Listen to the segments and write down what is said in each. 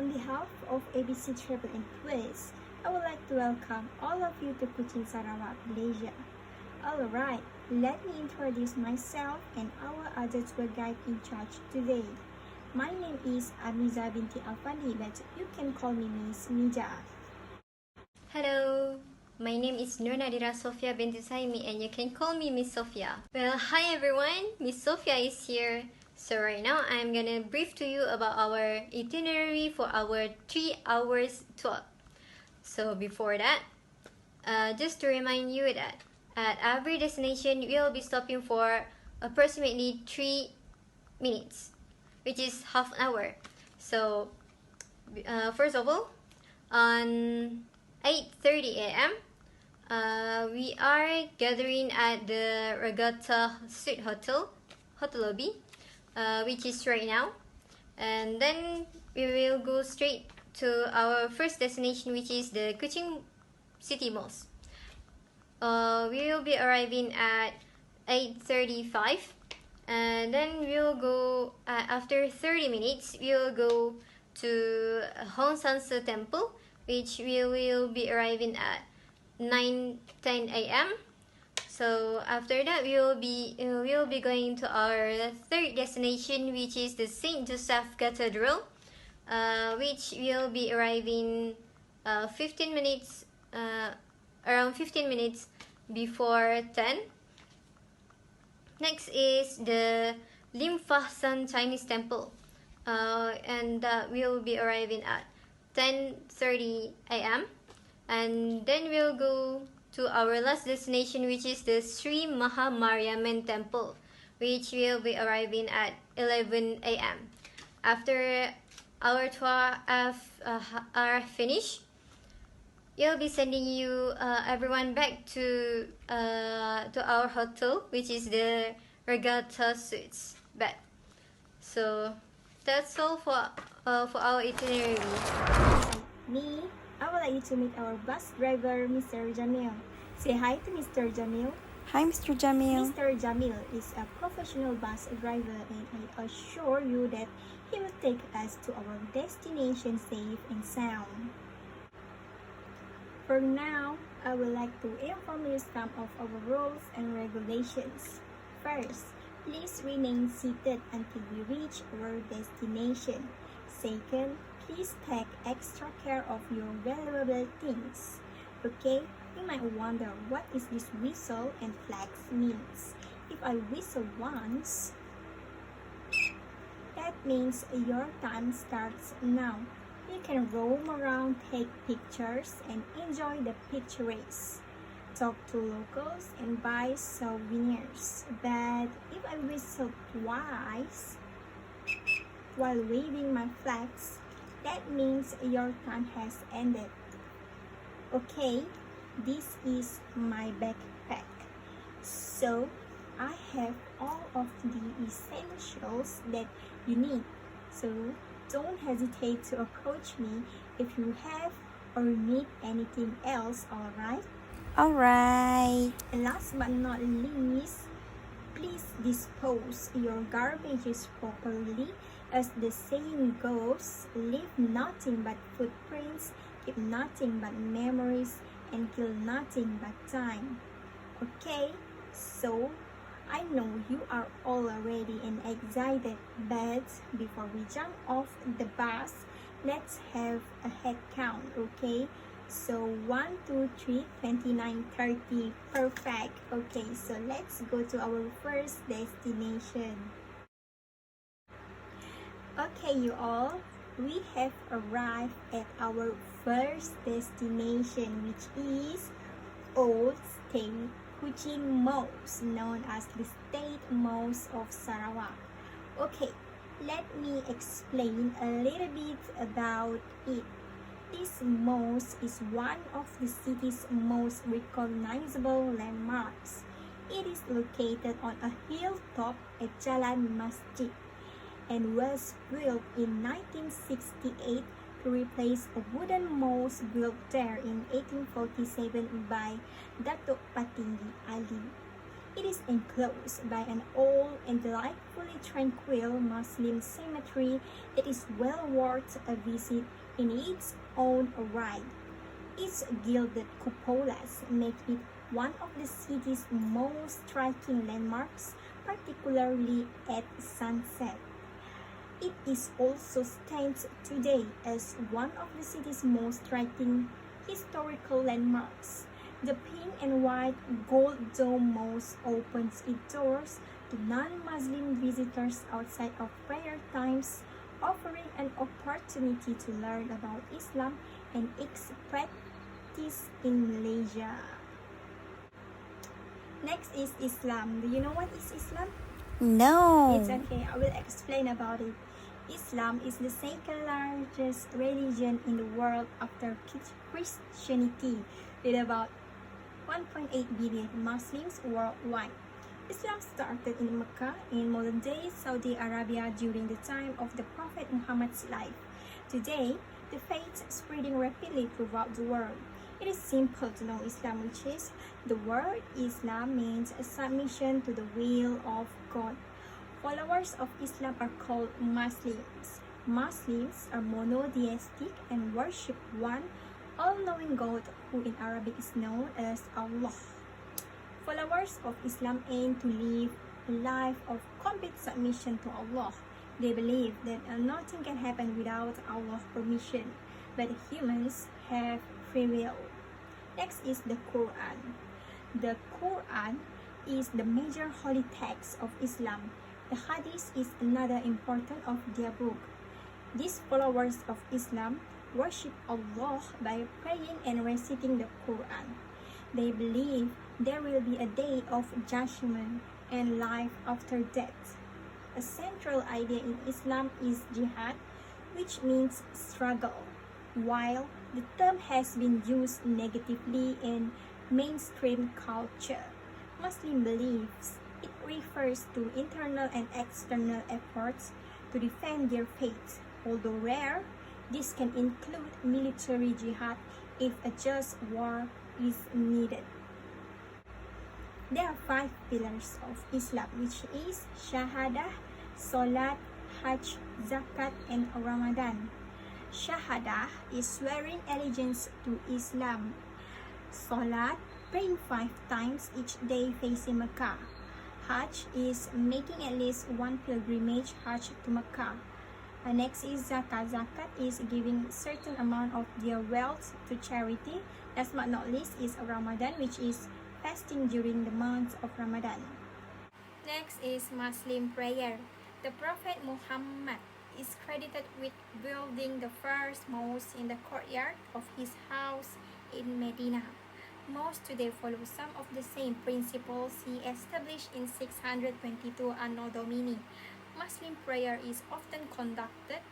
On behalf of ABC Travel and Quiz, I would like to welcome all of you to Kuching Sarawak, Malaysia. Alright, let me introduce myself and our other tour guide in charge today. My name is Amiza binti Alfandi, but you can call me Miss Mija. Hello, my name is Nur Nadira Sofia binti Saimi and you can call me Miss Sofia. Well, hi everyone, Miss Sofia is here. So right now I'm gonna brief to you about our itinerary for our 3 hours tour. So before that, just to remind you that at every destination we'll be stopping for approximately 3 minutes, which is half an hour. So first of all, on 8:30 a.m. We are gathering at the Regatta Suite Hotel lobby, which is right now, and then we will go straight to our first destination, which is the Kuching City Malls. We will be arriving at 8:35, and then we'll go after 30 minutes. We'll go to Hong San Se Temple, which we will be arriving at 9:10 a.m. So after that, we'll be going to our third destination, which is the Saint Joseph Cathedral, which will be arriving 15 minutes, around 15 minutes before 10. Next is the Lim Fah San Chinese Temple, and that will be arriving at 10:30 a.m. And then we'll go to our last destination, which is the Sri Maha Mariamman Temple, which will be arriving at 11 a.m. After our tour are finished, we'll be sending you everyone back to our hotel, which is the Regatta Suites bed. So that's all for our itinerary. Me, I would like you to meet our bus driver, Mr. Jamil. Say hi to Mr. Jamil. Hi, Mr. Jamil. Mr. Jamil is a professional bus driver, and I assure you that he will take us to our destination safe and sound. For now, I would like to inform you some of our rules and regulations. First, please remain seated until we reach our destination. Second, please take extra care of your valuable things. Okay, you might wonder what is this whistle and flags means. If I whistle once, that means your time starts now. You can roam around, take pictures, and enjoy the picture race. Talk to locals and buy souvenirs. But if I whistle twice while waving my flags, that means your time has ended. Okay, this is my backpack. So I have all of the essentials that you need. So don't hesitate to approach me if you have or need anything else, alright? Alright. Last but not least, please dispose your garbages properly. As the saying goes, leave nothing but footprints, keep nothing but memories, and kill nothing but time. Okay, so I know you are all ready and excited, but before we jump off the bus, let's have a head count, okay? So 1, 2, 3, 29, 30, perfect. Okay, so let's go to our first destination. Okay, you all, we have arrived at our first destination, which is Old State Kuching Malls, known as the State Malls of Sarawak. Okay, let me explain a little bit about it. This mall is one of the city's most recognizable landmarks. It is located on a hilltop at Jalan Masjid and was built in 1968 to replace a wooden mall built there in 1847 by Datuk Patinggi Ali. It is enclosed by an old and delightfully tranquil Muslim cemetery that is well worth a visit in its own right. Its gilded cupolas make it one of the city's most striking landmarks, particularly at sunset. It is also stands today as one of the city's most striking historical landmarks. The pink and white gold dome mosque opens its doors to non-Muslim visitors outside of prayer times, offering an opportunity to learn about Islam and its practice in Malaysia. Next is Islam. Do you know what is Islam? No. It's okay, I will explain about it. Islam is the second largest religion in the world after Christianity, with about 1.8 billion Muslims worldwide. Islam started in Mecca in modern-day Saudi Arabia during the time of the Prophet Muhammad's life. Today, the faith is spreading rapidly throughout the world. It is simple to know Islam, which is the word Islam means a submission to the will of God. Followers of Islam are called Muslims. Muslims are monotheistic and worship one all-knowing God who in Arabic is known as Allah. Followers of Islam aim to live a life of complete submission to Allah. They believe that nothing can happen without Allah's permission, but humans have free will. Next is the Quran. The Quran is the major holy text of Islam. The Hadith is another important of their book. These followers of Islam worship Allah by praying and reciting the Quran. They believe there will be a day of judgment and life after death. A central idea in Islam is jihad, which means struggle. While the term has been used negatively in mainstream culture, Muslim beliefs it refers to internal and external efforts to defend their faith. Although rare, this can include military jihad if a just war is needed. There are 5 pillars of Islam, which is Shahadah, Salat, Hajj, Zakat, and Ramadan. Shahadah is swearing allegiance to Islam. Salat, praying 5 times each day facing Mecca. Hajj is making at least one pilgrimage Hajj to Mecca. Next is Zakat. Zakat is giving certain amount of their wealth to charity. Last but not least is Ramadan, which is fasting during the month of Ramadan. Next is Muslim prayer. The Prophet Muhammad is credited with building the first mosque in the courtyard of his house in Medina. Most today follow some of the same principles he established in 622 Anno Domini. Muslim prayer is often conducted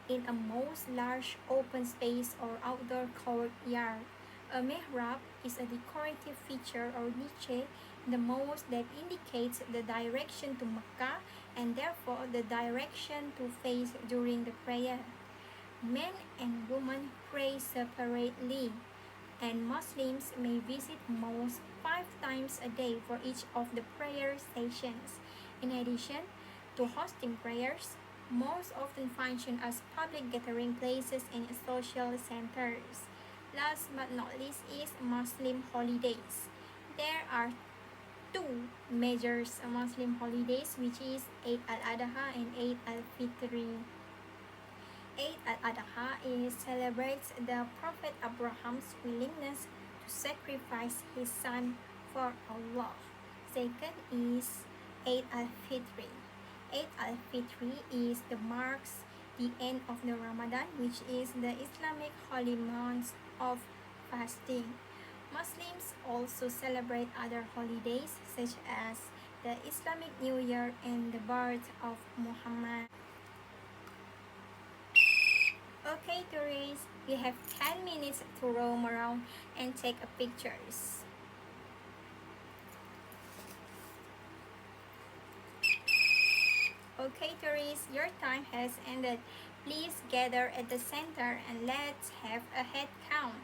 in a mosque large open space or outdoor courtyard. A mihrab is a decorative feature or niche in the mosque that indicates the direction to Mecca and therefore the direction to face during the prayer. Men and women pray separately, and Muslims may visit mosques 5 times a day for each of the prayer stations. In addition to hosting prayers, mosques often function as public gathering places and social centers. Last but not least is Muslim holidays. There are 2 major Muslim holidays, which is Eid al-Adha and Eid al-Fitr. Eid al-Adha celebrates the Prophet Abraham's willingness to sacrifice his son for Allah. Second is Eid al-Fitr. Eid al-Fitr is the marks the end of the Ramadan, which is the Islamic holy month of fasting. Muslims also celebrate other holidays such as the Islamic New Year and the birth of Muhammad. Okay tourists, we have 10 minutes to roam around and take pictures. Okay tourists, your time has ended. Please gather at the center and let's have a head count.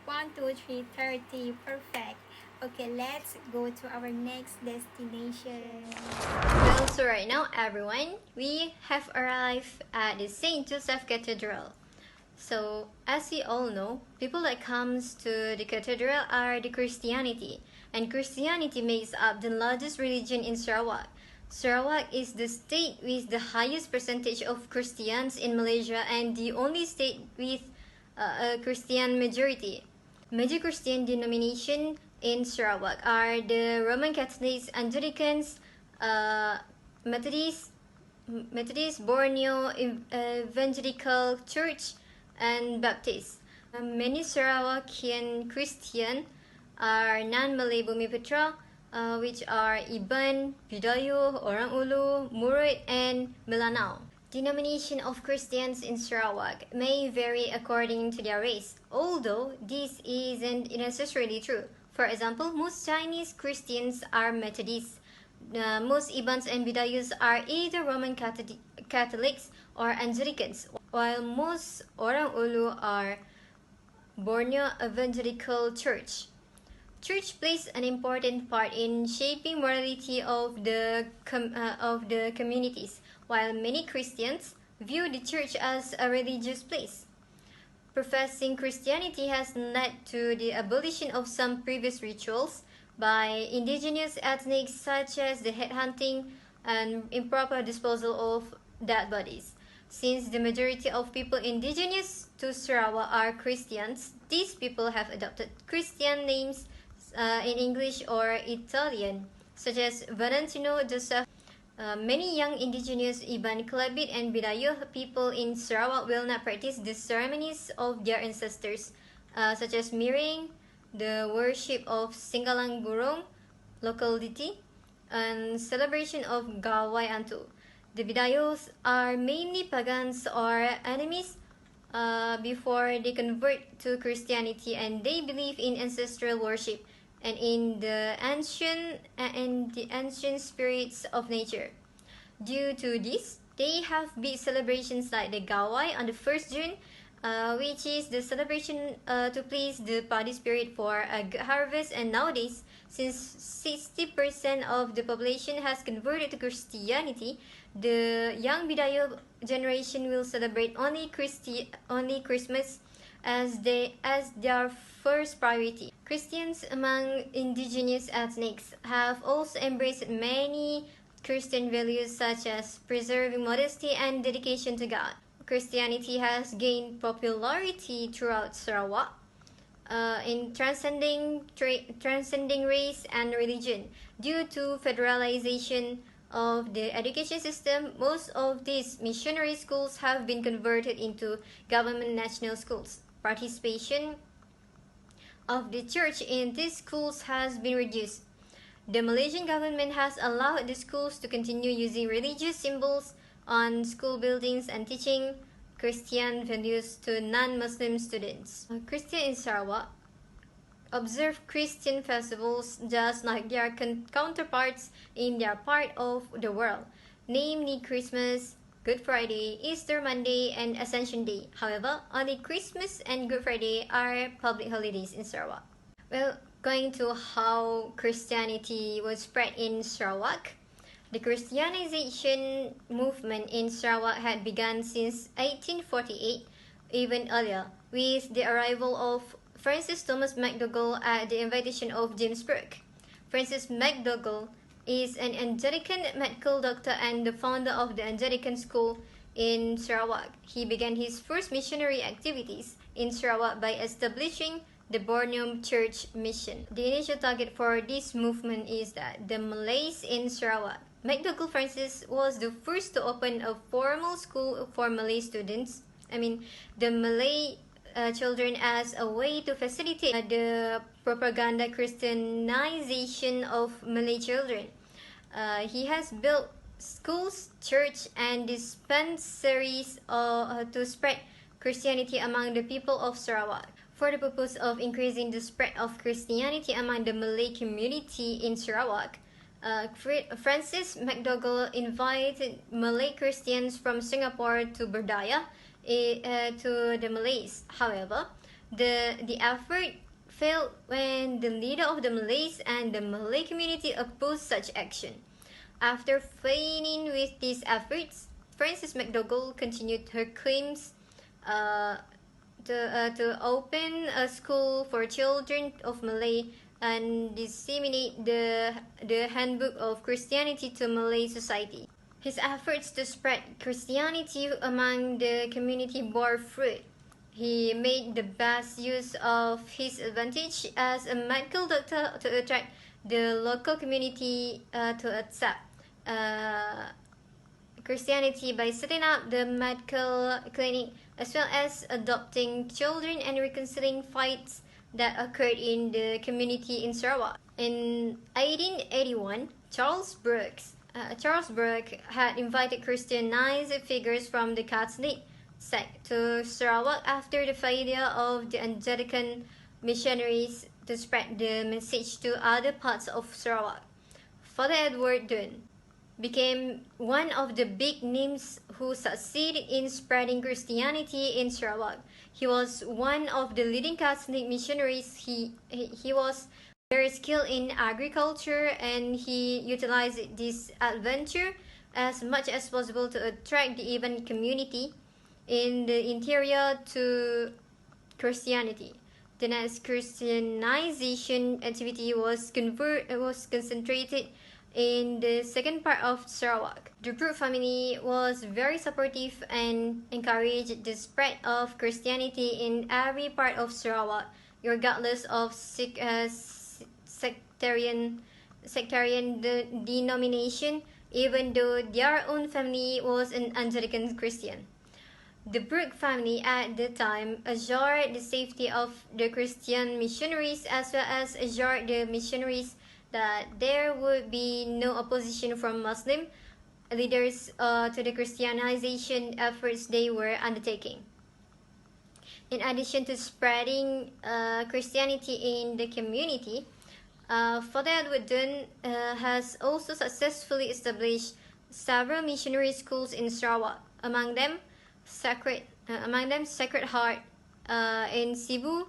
1, 2, 3, 30, perfect. Okay, let's go to our next destination. Well, so right now, everyone, we have arrived at the St. Joseph Cathedral. So, as we all know, people that comes to the cathedral are the Christianity, and Christianity makes up the largest religion in Sarawak. Sarawak is the state with the highest percentage of Christians in Malaysia and the only state with a Christian majority. Major Christian denomination in Sarawak are the Roman Catholics, Anglicans, Methodist, Borneo Evangelical Church, and Baptist. Many Sarawakian Christian are non-Malay Bumiputra, which are Iban, Bidayuh, Orang Ulu, Murid, and Melanau. Denomination of Christians in Sarawak may vary according to their race, although this isn't necessarily true. For example, most Chinese Christians are Methodists. Most Ibans and Bidayus are either Roman Catholics or Anglicans, while most Orang Ulu are Borneo Evangelical Church. Church plays an important part in shaping morality of the communities, while many Christians view the church as a religious place. Professing Christianity has led to the abolition of some previous rituals by indigenous ethnics, such as the headhunting and improper disposal of dead bodies. Since the majority of people indigenous to Sarawak are Christians, these people have adopted Christian names in English or Italian, such as Valentino Joseph. Many young indigenous Iban, Kelabit, and Bidayuh people in Sarawak will not practice the ceremonies of their ancestors, such as mirroring, the worship of Singgalang Burong, local deity, and celebration of Gawai Antu. The Bidayuhs are mainly pagans or enemies before they convert to Christianity, and they believe in ancestral worship and in the ancient spirits of nature. Due to this, they have big celebrations like the Gawai on the 1st June, which is the celebration to please the paddy spirit for a good harvest. And nowadays, since 60% of the population has converted to Christianity, the young Bidayuh generation will celebrate only Christmas as their first priority. Christians among indigenous ethnics have also embraced many Christian values such as preserving modesty and dedication to God. Christianity has gained popularity throughout Sarawak in transcending race and religion. Due to federalization of the education system, most of these missionary schools have been converted into government national schools. Participation of the church in these schools has been reduced. The Malaysian government has allowed the schools to continue using religious symbols on school buildings and teaching Christian values to non-Muslim students. Christians in Sarawak observe Christian festivals just like their counterparts in their part of the world, namely Christmas, Good Friday, Easter Monday, and Ascension Day. However, only Christmas and Good Friday are public holidays in Sarawak. Well, going to how Christianity was spread in Sarawak. The Christianization movement in Sarawak had begun since 1848, even earlier, with the arrival of Francis Thomas MacDougall at the invitation of James Burke. Francis MacDougall is an Anglican medical doctor and the founder of the Anglican School in Sarawak. He began his first missionary activities in Sarawak by establishing the Borneo Church Mission. The initial target for this movement is that the Malays in Sarawak. MacDougall Francis was the first to open a formal school for Malay students. The Malay children as a way to facilitate the propaganda Christianization of Malay children. He has built schools, church, and dispensaries to spread Christianity among the people of Sarawak. For the purpose of increasing the spread of Christianity among the Malay community in Sarawak, Francis MacDougall invited Malay Christians from Singapore to Berdaya to the Malays. However, the effort failed when the leader of the Malays and the Malay community opposed such action. After failing with these efforts, Frances McDougall continued her claims to open a school for children of Malay and disseminate the handbook of Christianity to Malay society. His efforts to spread Christianity among the community bore fruit. He made the best use of his advantage as a medical doctor to attract the local community to accept Christianity by setting up the medical clinic as well as adopting children and reconciling fights that occurred in the community in Sarawak. In 1881, Charles Burke had invited Christianized figures from the Catholic sect to Sarawak after the failure of the Anglican missionaries to spread the message to other parts of Sarawak. Father Edward Dunn became one of the big names who succeeded in spreading Christianity in Sarawak. He was one of the leading Catholic missionaries. He was very skilled in agriculture, and he utilized this adventure as much as possible to attract the even community in the interior to Christianity. The next Christianization activity was concentrated in the second part of Sarawak. The Brooke family was very supportive and encouraged the spread of Christianity in every part of Sarawak, regardless of sectarian denomination, even though their own family was an Anglican Christian. The Brooke family at the time assured the safety of the Christian missionaries as well as assured the missionaries that there would be no opposition from Muslim leaders to the Christianization efforts they were undertaking. In addition to spreading Christianity in the community, Father Edward Dunn has also successfully established several missionary schools in Sarawak, among them Sacred Heart in Cebu,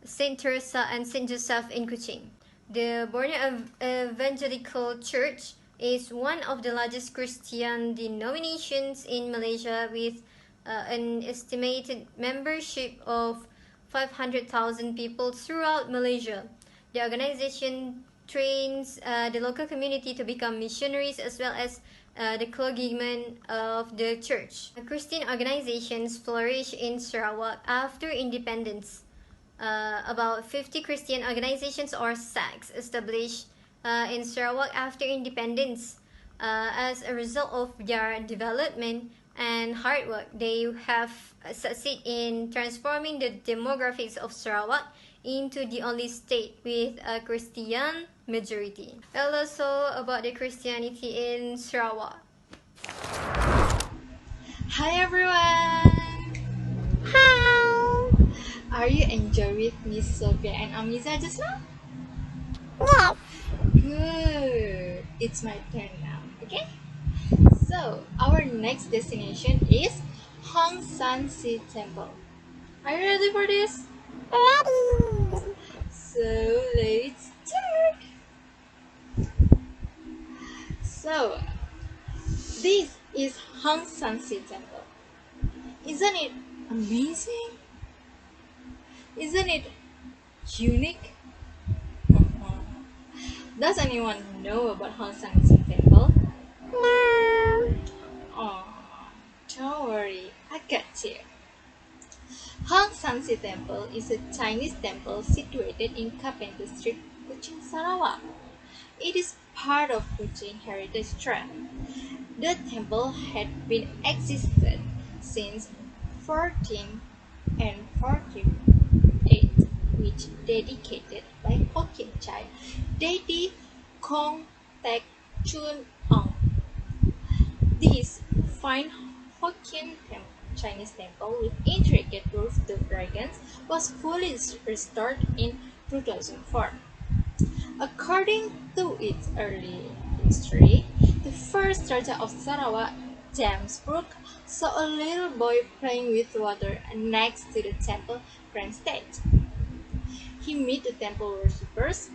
Saint Teresa and Saint Joseph in Kuching. The Borneo Evangelical Church is one of the largest Christian denominations in Malaysia with an estimated membership of 500,000 people throughout Malaysia. The organization trains the local community to become missionaries as well as the clergymen of the church. Christian organizations flourished in Sarawak after independence. About 50 Christian organizations or sects established in Sarawak after independence. As a result of their development and hard work, they have succeeded in transforming the demographics of Sarawak into the only state with a Christian majority. Tell us so about the Christianity in Sarawak. Hi everyone! Hi! Are you enjoying with Miss Sophia and Amiza just now? Yes! Good! It's my turn now, okay? So, our next destination is Hong San Si Temple. Are you ready for this? Ready! So, let's start! So, this is Hong San Si Temple. Isn't it amazing? Isn't it unique? Does anyone know about Hong San Si Temple? No! Oh, don't worry, I got you. Hong San Si Temple is a Chinese temple situated in Carpenter Street, Kuching, Sarawak. It is part of Kuching Heritage Tract. The temple had been existed since 1448, which dedicated by Hokkien child deity Kong Tek Chun Ong. This fine Hokkien Chinese temple with intricate roof dragons was fully restored in 2004. According to its early history, the first Raja of Sarawak, James Brooke, saw a little boy playing with water next to the temple grand stage. he met the temple worshippers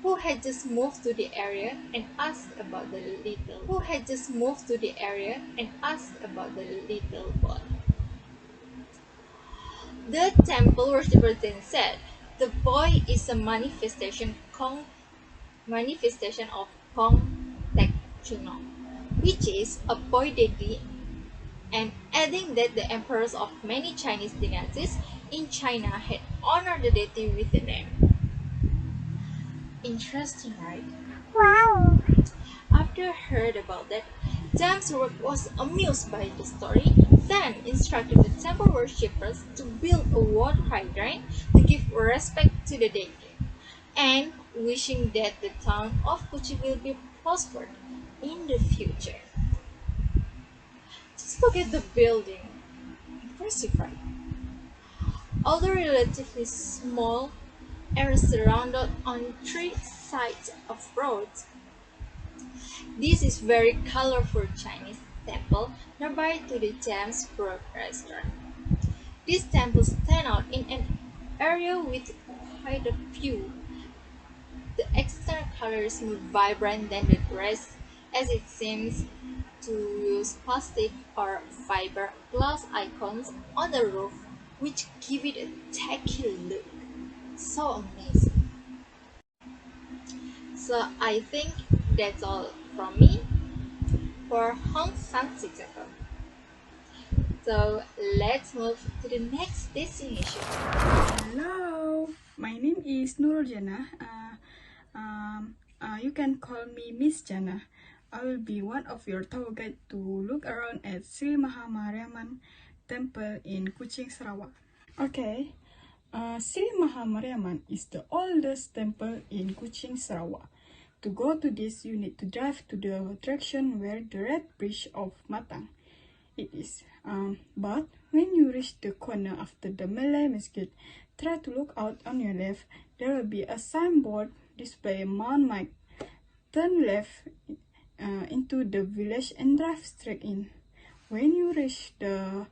who had just moved to the area and asked about the little boy. The temple worshippers then said, "The boy is a manifestation of Kong Tek Chuno, which is a boy deity," and adding that the emperors of many Chinese dynasties in China had honored the deity with the name. Interesting, right? Wow. After I heard about that, James Rook was amused by the story, then instructed the temple worshippers to build a water hydrant to give respect to the deity, and wishing that the town of Kuching will be prospered in the future. Just look at the building. Impressive, right? Although relatively small and surrounded on three sides of roads, this is very colorful Chinese temple nearby to the James Brook restaurant. This temple stands out in an area with quite a few. The external color is more vibrant than the rest, as it seems to use plastic or fiberglass icons on the roof, which give it a tacky look. So amazing. So I think that's all from me for Hong San Temple. So let's move to the next destination. Hello, my name is Nurul Jannah. You can call me Miss Jannah. I will be one of your tour guide to look around at Sri Mahamariamman Temple in Kuching, Sarawak. Okay, Sri Mahamariamman is the oldest temple in Kuching, Sarawak. To go to this, you need to drive to the attraction where the Red Bridge of Matang it is. But when you reach the corner after the Malay Masjid, try to look out on your left. There will be a signboard display Mount Mike. Turn left into the village and drive straight in. When you reach the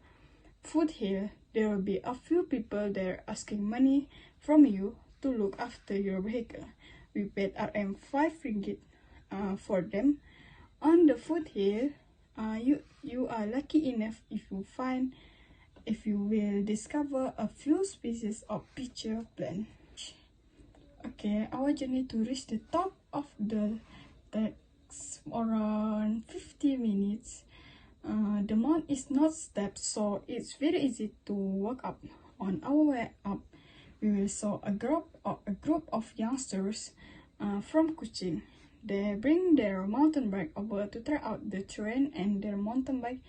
foothill, there will be a few people there asking money from you to look after your vehicle. We paid RM5 ringgit for them. On the foothill, you are lucky enough if you will discover a few species of pitcher plant. Okay, our journey to reach the top of the takes around 50 minutes. The mount is not steps, so it's very easy to walk up. On our way up, we will saw a group of youngsters from Kuching. They bring their mountain bike over to try out the terrain and their mountain bike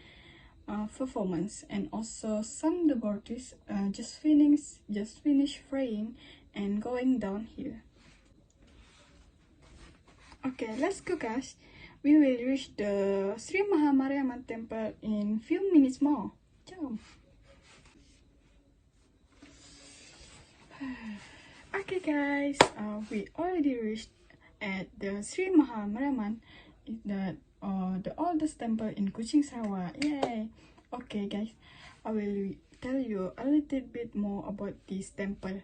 performance, and also some devotees just finish praying and going downhill. Okay, let's go, guys. We will reach the Sri Mahamariamman temple in few minutes more. Ciao. Okay, guys, we already reached at the Sri Mahamariamman, the oldest temple in Kuching, Sarawak. Yay! Okay, guys, I will tell you a little bit more about this temple.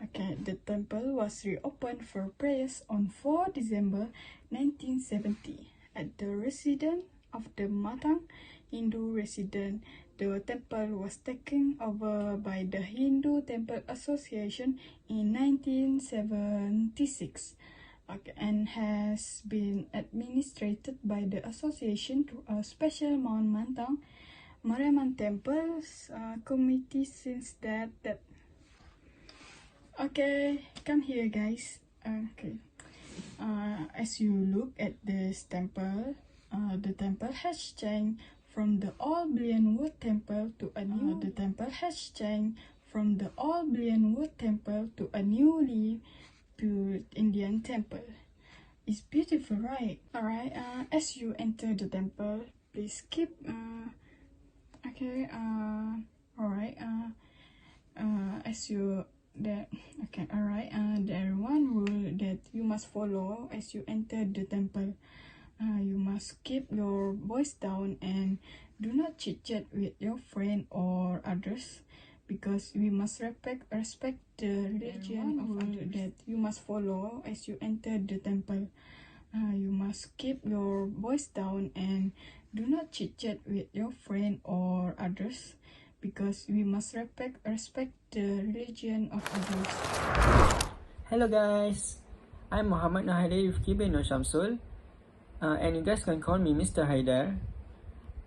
Okay, the temple was reopened for prayers on 4 December 1970 at the residence of the Matang Hindu resident. The temple was taken over by the Hindu Temple Association in 1976. Okay, and has been administered by the association through a special Mount Matang Mariamman Temples committee since that. Okay, come here, guys. Okay, as you look at this temple, the temple has changed from the old Blian wood temple to a new. The temple has changed from the old Blian wood temple to a newly built Indian temple. It's beautiful, right? Alright. As you enter the temple, please keep. Okay. Alright. As you that okay. Alright. There one rule that you must follow as you enter the temple. You must keep your voice down and do not chit chat with your friend or others. because we must respect the religion of others that you must follow as you enter the temple. You must keep your voice down and do not chit chat with your friend or others, because we must respect the religion of others. Hello guys, I'm Muhammad Nahide Rifki bin Nur Shamsul, and you guys can call me Mr. Haidar.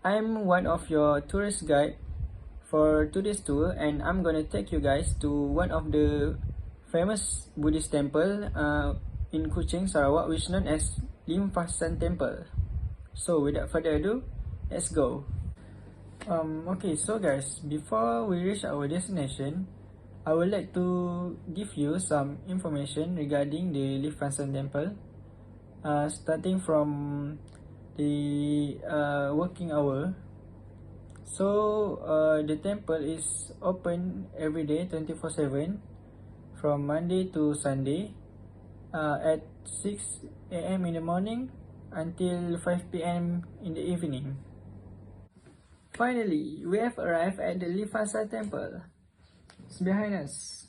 I'm one of your tourist guide for today's tour, and I'm gonna take you guys to one of the famous Buddhist temple in Kuching, Sarawak, which is known as Lim Fa Shan Temple. So without further ado, let's go. Okay, so guys, before we reach our destination, I would like to give you some information regarding the Lim Fa Shan Temple, starting from the working hour. So the temple is open every day 24/7 from Monday to Sunday at 6 a.m. in the morning until 5 p.m. in the evening. Finally, we have arrived at the Lim Fa Shan Temple. It's behind us.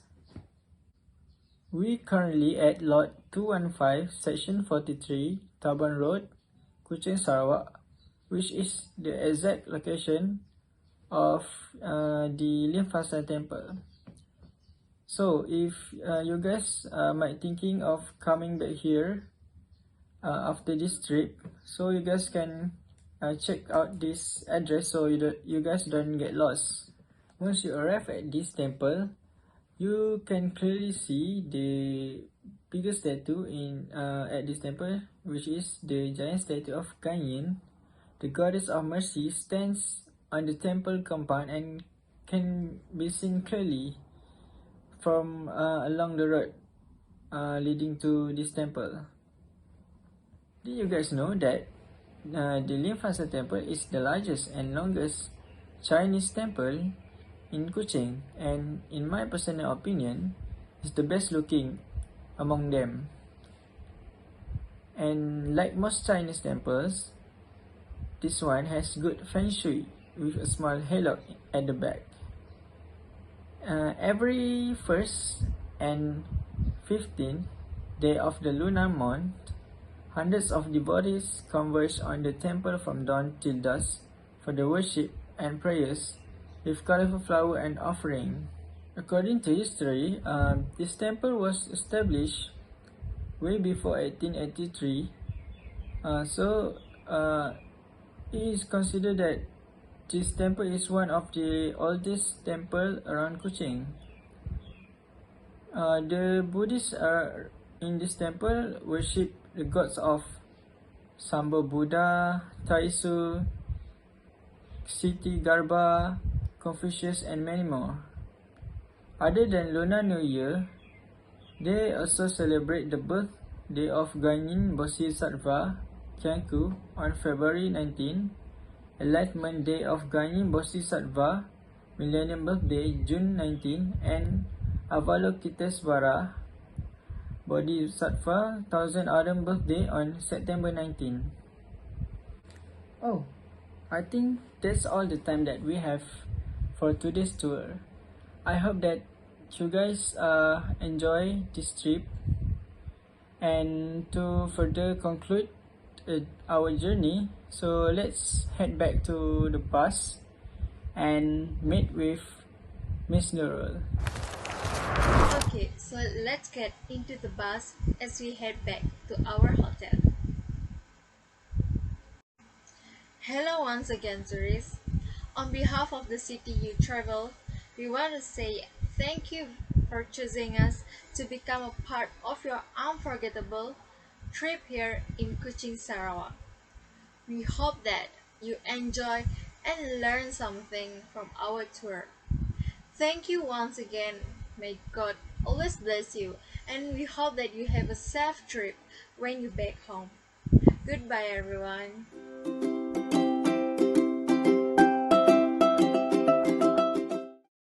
We currently at Lot 215, Section 43, Taban Road, Kuching, Sarawak, which is the exact location of the Lim Fa Shan Temple. So if you guys might thinking of coming back here after this trip, so you guys can check out this address so you guys don't get lost. Once you arrive at this temple, you can clearly see the biggest statue in at this temple, which is the giant statue of Guan Yin. The goddess of mercy stands on the temple compound and can be seen clearly from along the road leading to this temple. Did you guys know that the Lim Fa Shan Temple is the largest and longest Chinese temple in Kuching, and in my personal opinion, is the best looking among them. And like most Chinese temples, this one has good feng shui with a small halo at the back. Every 1st and 15th day of the lunar month, hundreds of devotees converge on the temple from dawn till dusk for the worship and prayers with colorful flower and offering. According to history, this temple was established way before 1883. It is considered that this temple is one of the oldest temple around Kuching. The Buddhists in this temple worship the gods of Sambho Buddha, Taisu, Ksiti Garba, Confucius, and many more. Other than Lunar New Year, they also celebrate the birthday of Guanyin Bodhisattva Kyangku on February 19, Enlightenment Day of Guanyin Bodhisattva Millennium Birthday June 19, and Avalokitesvara Bodhisattva Thousand Autumn Birthday on September 19. Oh, I think that's all the time that we have for today's tour. I hope that you guys enjoy this trip, and to further conclude our journey, so let's head back to the bus and meet with Miss Nurul. Okay, so let's get into the bus as we head back to our hotel. Hello once again, tourists. On behalf of the city you travel, we want to say thank you for choosing us to become a part of your unforgettable trip here in Kuching, Sarawak. We hope that you enjoy and learn something from our tour. Thank you once again. May God always bless you, and we hope that you have a safe trip when you back home. Goodbye, everyone.